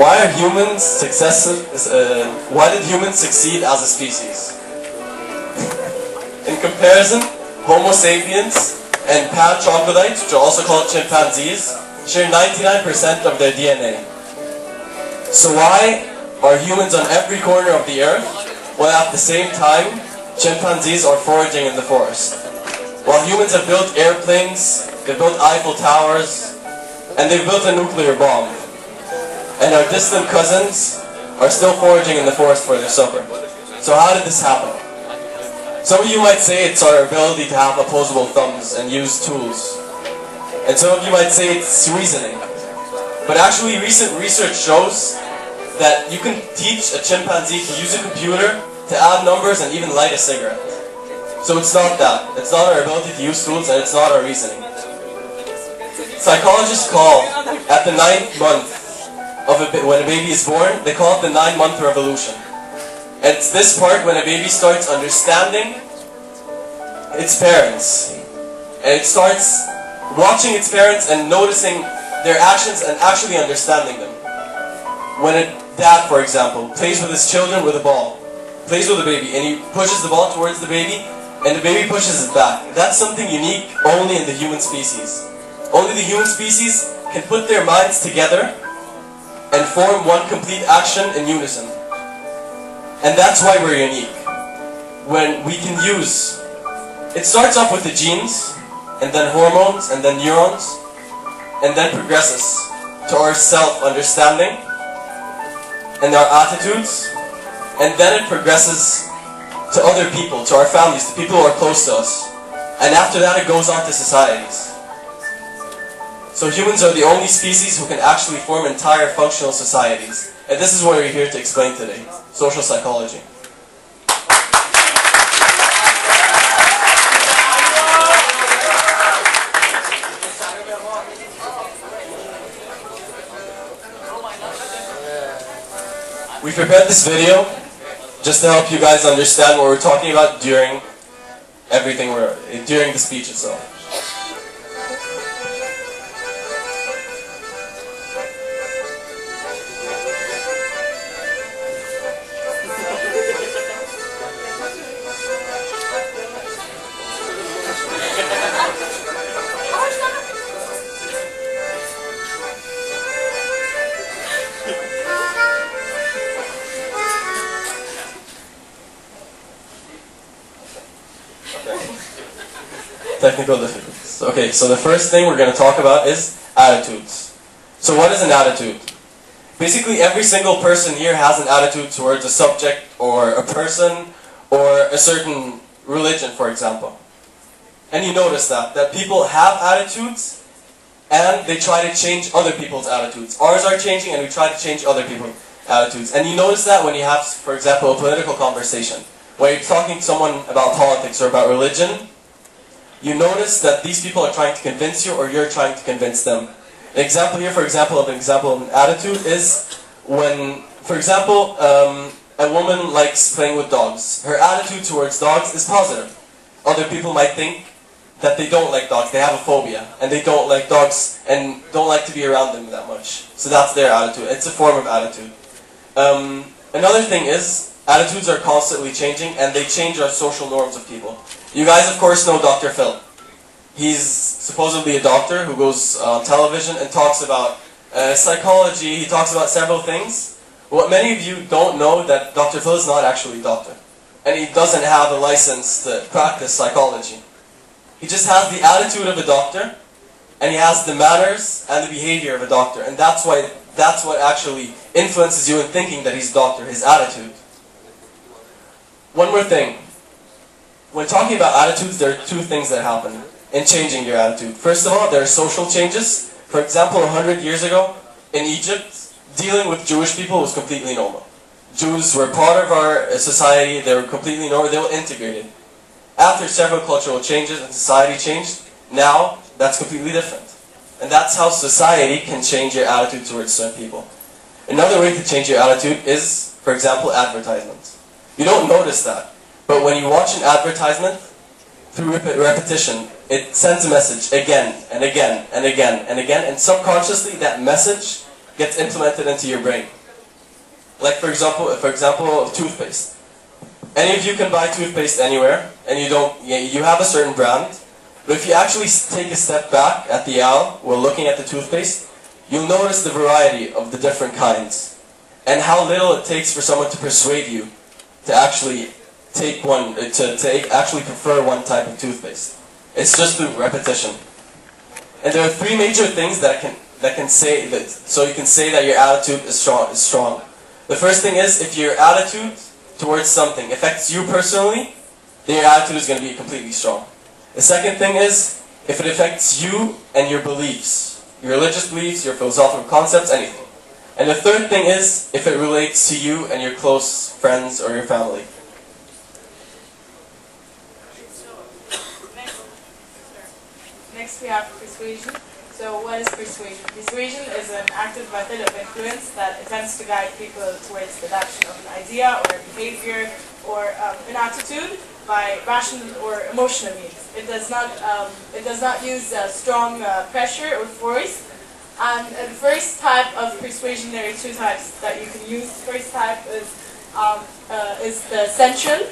Why did humans succeed as a species? In comparison, Homo sapiens and pan-troglodytes, which are also called chimpanzees, share 99% of their DNA. So why are humans on every corner of the earth, while at the same time, chimpanzees are foraging in the forest? While humans have built airplanes, they've built Eiffel Towers, and they've built a nuclear bomb. And our distant cousins are still foraging in the forest for their supper. So how did this happen? Some of you might say it's our ability to have opposable thumbs and use tools. And some of you might say it's reasoning. But actually recent research shows that you can teach a chimpanzee to use a computer, to add numbers, and even light a cigarette. So it's not that. It's not our ability to use tools, and it's not our reasoning. Psychologists call at the 9th month when a baby is born, they call it the 9-month revolution. And it's this part when a baby starts understanding its parents. And it starts watching its parents and noticing their actions and actually understanding them. When a dad, for example, plays with his children with a ball, plays with a baby, and he pushes the ball towards the baby, and the baby pushes it back. That's something unique only in the human species. Only the human species can put their minds together and form one complete action in unison. And that's why we're unique. When we can use, it starts off with the genes, and then hormones, and then neurons, and then progresses to our self-understanding, and our attitudes, and then it progresses to other people, to our families, to people who are close to us. And after that it goes on to societies. So humans are the only species who can actually form entire functional societies. And this is what we're here to explain today, social psychology. We prepared this video just to help you guys understand what we're talking about during during the speech itself. Technical difficulties. Okay, so the first thing we're going to talk about is attitudes. So what is an attitude? Basically every single person here has an attitude towards a subject or a person or a certain religion, for example. And you notice that people have attitudes and they try to change other people's attitudes. Ours are changing and we try to change other people's attitudes. And you notice that when you have, for example, a political conversation, when you're talking to someone about politics or about religion, you notice that these people are trying to convince you or you're trying to convince them. An example here, for example, of an attitude is when, for example, a woman likes playing with dogs. Her attitude towards dogs is positive. Other people might think that they don't like dogs, they have a phobia, and they don't like dogs and don't like to be around them that much. So that's their attitude. It's a form of attitude. Another thing is, attitudes are constantly changing and they change our social norms of people. You guys, of course, know Dr. Phil. He's supposedly a doctor who goes on television and talks about psychology. He talks about several things. What many of you don't know that Dr. Phil is not actually a doctor. And he doesn't have a license to practice psychology. He just has the attitude of a doctor, and he has the manners and the behavior of a doctor. And that's what actually influences you in thinking that he's a doctor, his attitude. One more thing. When talking about attitudes, there are two things that happen in changing your attitude. First of all, there are social changes. For example, 100 years ago, in Egypt, dealing with Jewish people was completely normal. Jews were part of our society, they were completely normal, they were integrated. After several cultural changes and society changed, now that's completely different. And that's how society can change your attitude towards certain people. Another way to change your attitude is, for example, advertisements. You don't notice that. But when you watch an advertisement, through repetition, it sends a message again and again and again and again, and subconsciously that message gets implemented into your brain. Like for example, toothpaste. Any of you can buy toothpaste anywhere, and you have a certain brand, but if you actually take a step back at the aisle while looking at the toothpaste, you'll notice the variety of the different kinds, and how little it takes for someone to persuade you to actually actually prefer one type of toothpaste. It's just through repetition. And there are three major things that can say that, so you can say that your attitude is strong. The first thing is, if your attitude towards something affects you personally, then your attitude is going to be completely strong. The second thing is, if it affects you and your beliefs, your religious beliefs, your philosophical concepts, anything. And the third thing is, if it relates to you and your close friends or your family. Next we have persuasion. So what is persuasion? Persuasion is an active method of influence that attempts to guide people towards the adoption of an idea or a behavior or an attitude by rational or emotional means. It does not use strong pressure or force. And the first type of persuasion, there are two types that you can use. The first type is the central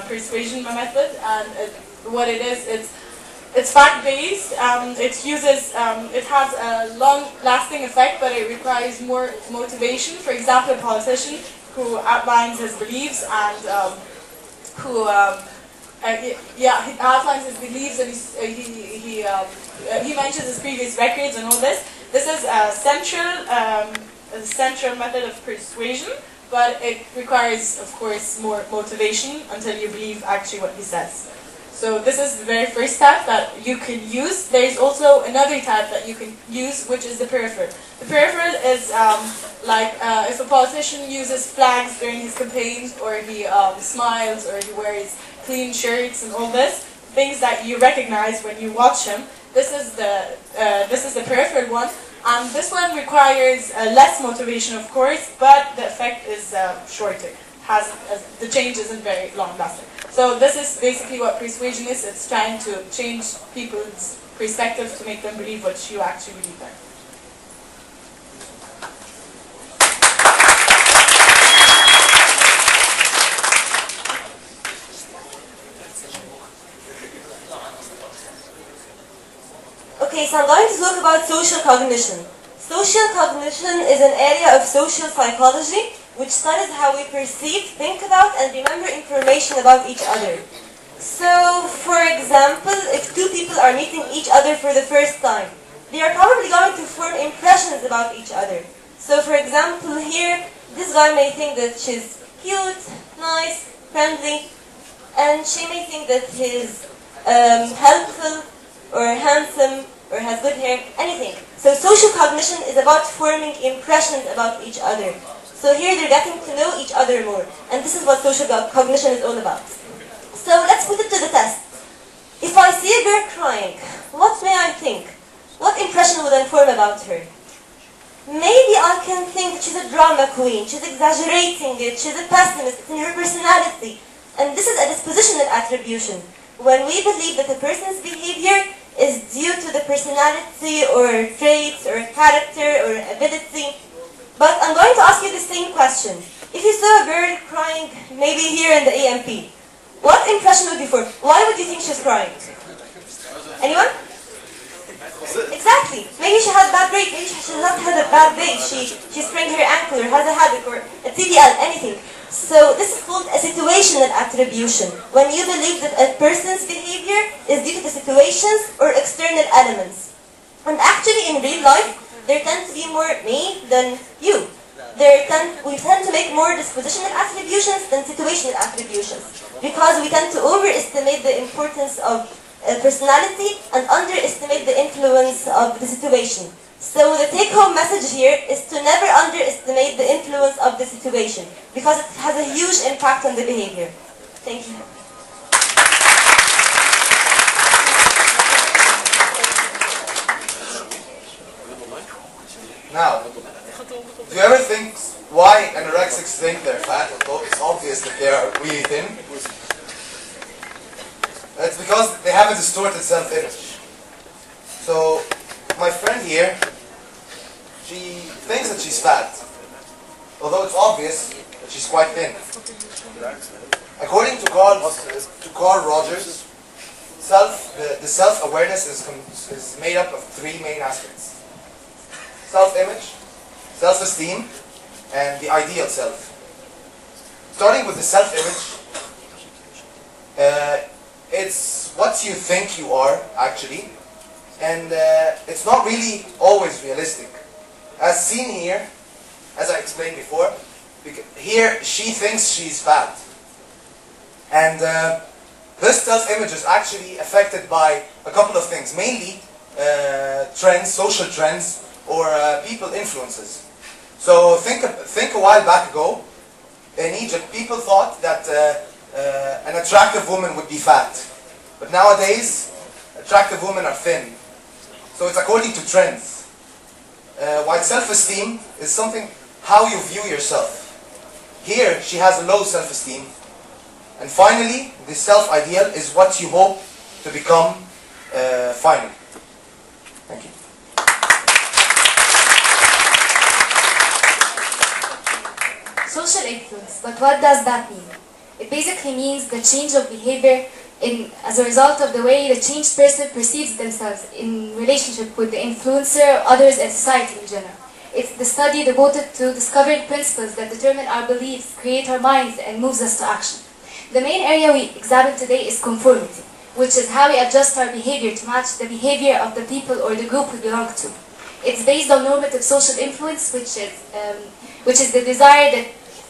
persuasion method, and what it is, it's fact-based. It has a long-lasting effect, but it requires more motivation. For example, a politician who outlines his beliefs and he outlines his beliefs, and he mentions his previous records and all this. This is a central method of persuasion, but it requires, of course, more motivation until you believe actually what he says. So this is the very first type that you can use. There is also another type that you can use, which is the peripheral. The peripheral is if a politician uses flags during his campaigns, or he smiles, or he wears clean shirts and all this, things that you recognize when you watch him. This is the peripheral one, and this one requires less motivation, of course, but the effect is shorter. The change isn't very long-lasting. So this is basically what persuasion is. It's trying to change people's perspective to make them believe what you actually believe in. Okay, so I'm going to talk about social cognition. Social cognition is an area of social psychology which studies how we perceive, think about, and remember information about each other. So, for example, if two people are meeting each other for the first time, they are probably going to form impressions about each other. So, for example, here, this guy may think that she's cute, nice, friendly, and she may think that he's helpful, or handsome, or has good hair, anything. So social cognition is about forming impressions about each other. So here they're getting to know each other more. And this is what social cognition is all about. So let's put it to the test. If I see a girl crying, what may I think? What impression would I form about her? Maybe I can think that she's a drama queen, she's exaggerating it, she's a pessimist, it's in her personality. And this is a dispositional attribution. When we believe that a person's behavior is due to the personality or traits or character or ability. But I'm going to ask you the same question. If you saw a girl crying maybe here in the AMP, what impression would you form? Why would you think she's crying? Anyone? Exactly. Maybe she has a bad break, maybe she has not had a bad day, she sprained her ankle or has a headache or a TDL, anything. So this is called a situational attribution, when you believe that a person's behavior is due to the situations or external elements. And actually in real life, there tend to be more me than you. We tend to make more dispositional attributions than situational attributions, because we tend to overestimate the importance of personality and underestimate the influence of the situation. So the take-home message here is to never underestimate the influence of the situation, because it has a huge impact on the behavior. Thank you. Now, do you ever think why anorexics think they're fat? Although it's obvious that they are really thin. It's because they have a distorted self-image. So, my friend here, she thinks that she's fat, although it's obvious that she's quite thin. According to Carl Rogers, the self-awareness is made up of three main aspects: self-image, self-esteem, and the ideal self. Starting with the self-image, it's what you think you are, actually, and it's not really always realistic. As seen here, as I explained before, here she thinks she's fat. And this self-image is actually affected by a couple of things, mainly trends, social trends, or people influences. So think a while back ago, in Egypt, people thought that an attractive woman would be fat. But nowadays, attractive women are thin. So it's according to trends. While self-esteem is something, how you view yourself. Here, she has a low self-esteem. And finally, the self-ideal is what you hope to become finally. Thank you. Social influence, but what does that mean? It basically means the change of behavior as a result of the way the changed person perceives themselves in relationship with the influencer, others, and society in general. It's the study devoted to discovering principles that determine our beliefs, create our minds, and moves us to action. The main area we examine today is conformity, which is how we adjust our behavior to match the behavior of the people or the group we belong to. It's based on normative social influence, which is the desire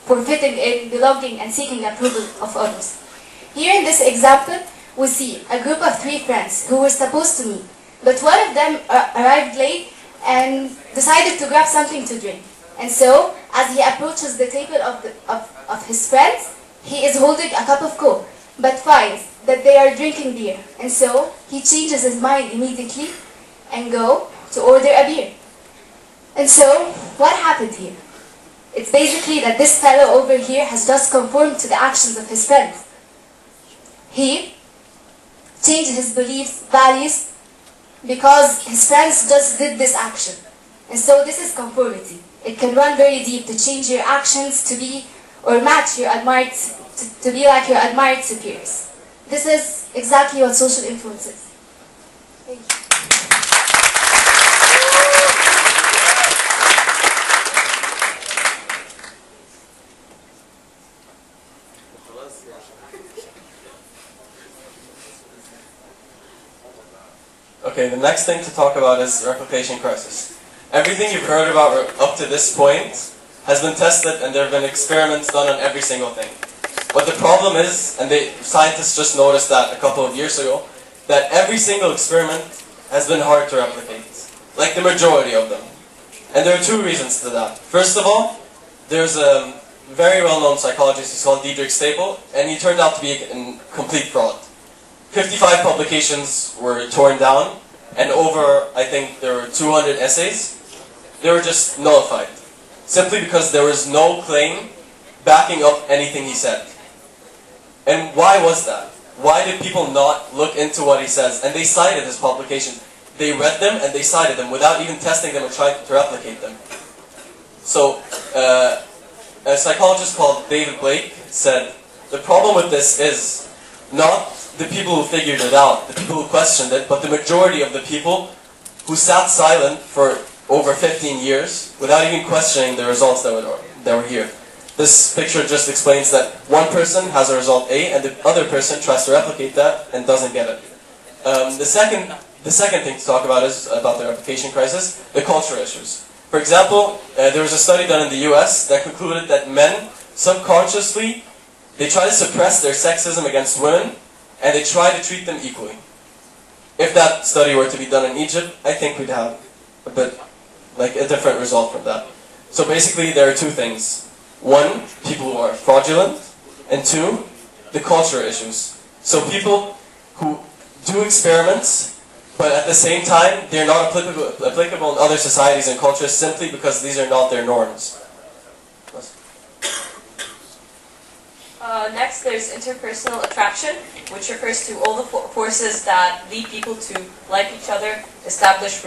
for fitting in, belonging, and seeking approval of others. Here in this example, we see a group of 3 friends who were supposed to meet, but one of them arrived late and decided to grab something to drink. And so, as he approaches the table of his friends, he is holding a cup of Coke, but finds that they are drinking beer. And so, he changes his mind immediately and goes to order a beer. And so, what happened here? It's basically that this fellow over here has just conformed to the actions of his friends. He changed his beliefs, values, because his friends just did this action. And so this is conformity. It can run very deep to change your actions to be or match your admired, to be like your admired superiors. This is exactly what social influence is. Thank you. Okay, the next thing to talk about is replication crisis. Everything you've heard about up to this point has been tested, and there have been experiments done on every single thing. But the problem is, and scientists just noticed that a couple of years ago, that every single experiment has been hard to replicate, like the majority of them. And there are 2 reasons to that. First of all, there's a very well-known psychologist, he's called Diederik Stapel, and he turned out to be a complete fraud. 55 publications were torn down, and over, I think there were 200 essays, they were just nullified. Simply because there was no claim backing up anything he said. And why was that? Why did people not look into what he says? And they cited his publications. They read them and they cited them without even testing them or trying to replicate them. So, a psychologist called David Blake said, the problem with this is not the people who figured it out, the people who questioned it, but the majority of the people who sat silent for over 15 years without even questioning the results that were here. This picture just explains that one person has a result A and the other person tries to replicate that and doesn't get it. The second thing to talk about is about the replication crisis, the cultural issues. For example, there was a study done in the US that concluded that men subconsciously, they try to suppress their sexism against women, and they try to treat them equally. If that study were to be done in Egypt, I think we'd have a different result from that. So basically there are 2 things. 1, people who are fraudulent, and 2, the cultural issues. So people who do experiments, but at the same time, they're not applicable in other societies and cultures simply because these are not their norms. Next, there's interpersonal attraction, which refers to all the forces that lead people to like each other, establish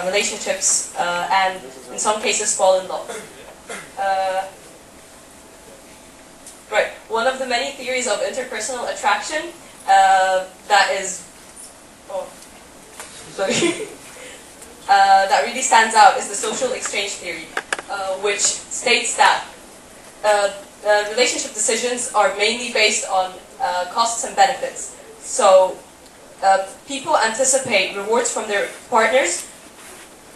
relationships, and in some cases fall in love. Right. One of the many theories of interpersonal attraction that really stands out is the social exchange theory, which states that relationship decisions are mainly based on costs and benefits. So people anticipate rewards from their partners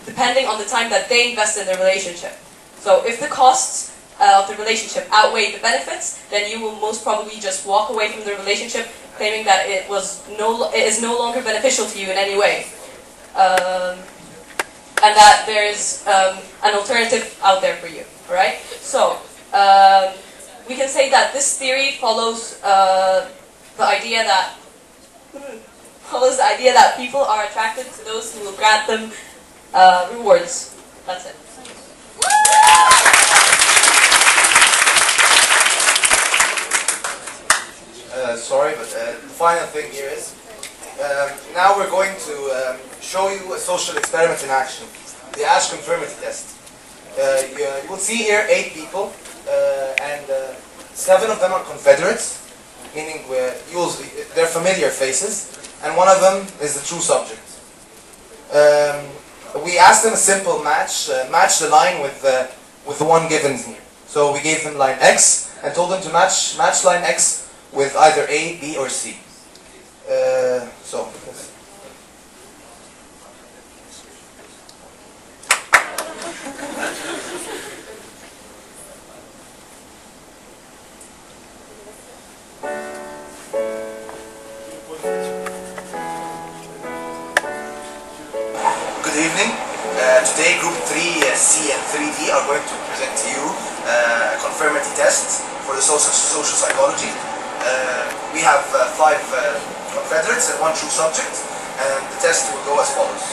depending on the time that they invest in the relationship. So if the costs of the relationship outweigh the benefits, then you will most probably just walk away from the relationship claiming that it is no longer beneficial to you in any way. And that there is an alternative out there for you, right? So we can say that this theory follows the idea that people are attracted to those who will grant them rewards. That's it. Sorry, but the final thing here is now we're going to show you a social experiment in action, the Ash conformity test. You will see here 8 people, and 7 of them are Confederates, meaning they're familiar faces, and one of them is the true subject. We asked them a simple match the line with the one given here. So we gave them line X and told them to match line X with either A, B, or C. Good evening. Today group 3C and 3D are going to present to you a conformity test for the social psychology. We have 5 Confederates and 1 true subject, and the test will go as follows.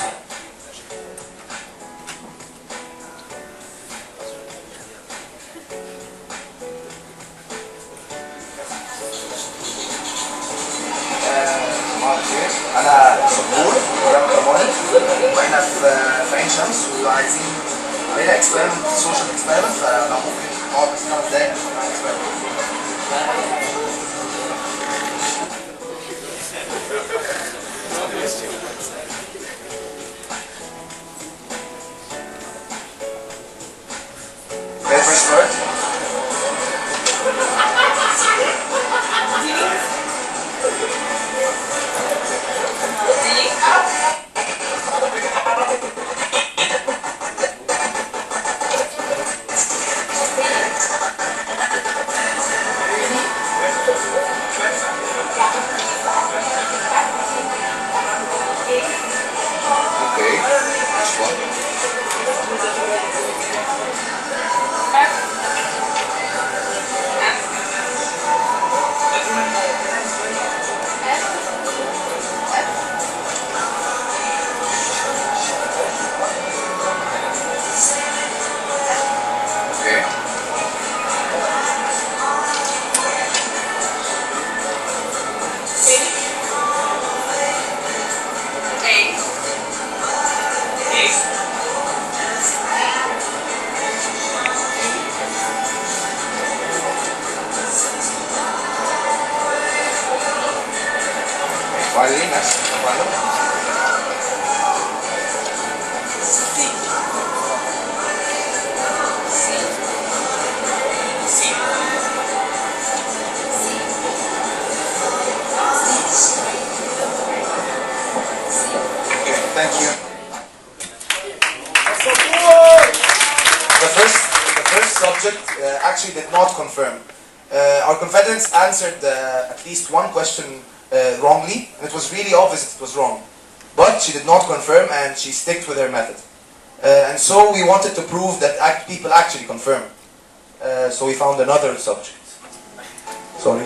أنا شهور وربنا وإحنا في عين شمس وعايزين علينا experiment social experiment فلو ممكن نقعد بس 5 دقايق عشان نعمل experiment. First word. Thank you. The first subject actually did not confirm. Our Confederates answered at least one question wrongly, and it was really obvious it was wrong. But she did not confirm, and she stuck with her method. And so we wanted to prove that people actually confirm. So we found another subject. Sorry.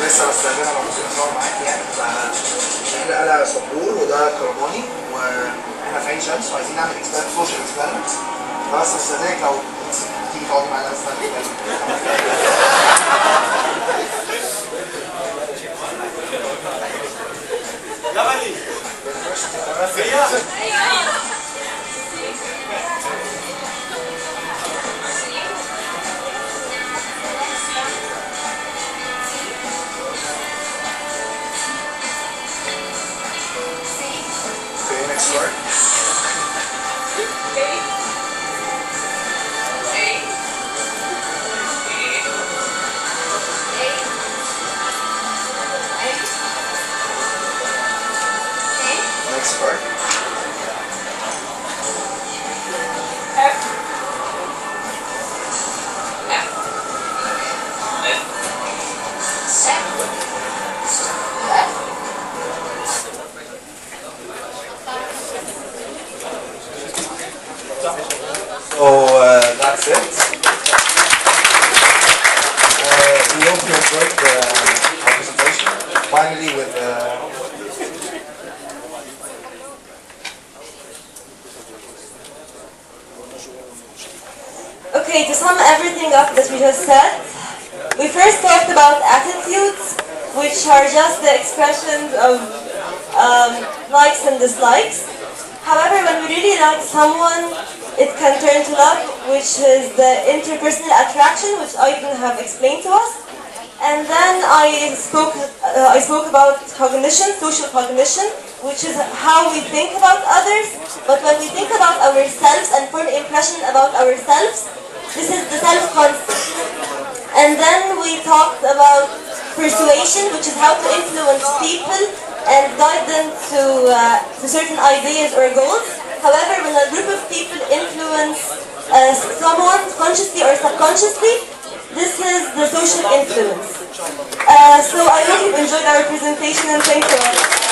لسه بستخدمها موجودة معاك يعني. أنا شهور وده كرماني احنا في عين شمس وعايزين نعمل سوشيال اكسبيرمنت. فبس استاذنك لو تيجي تقعدي معانا بس يا بني Okay, next word. Next word. So that's it. We hope you enjoyed our presentation. Finally, with Okay, to sum everything up that we just said, we first talked about attitudes, which are just the expressions of likes and dislikes. However, when we really like someone, it can turn to love, which is the interpersonal attraction, which Aiden have explained to us. And then I spoke about cognition, social cognition, which is how we think about others. But when we think about ourselves and form an impression about ourselves, this is the self-concept. And then we talked about persuasion, which is how to influence people and guide them to certain ideas or goals. However, when a group of people influence someone consciously or subconsciously, this is the social influence. So I hope you've enjoyed our presentation and thank you all.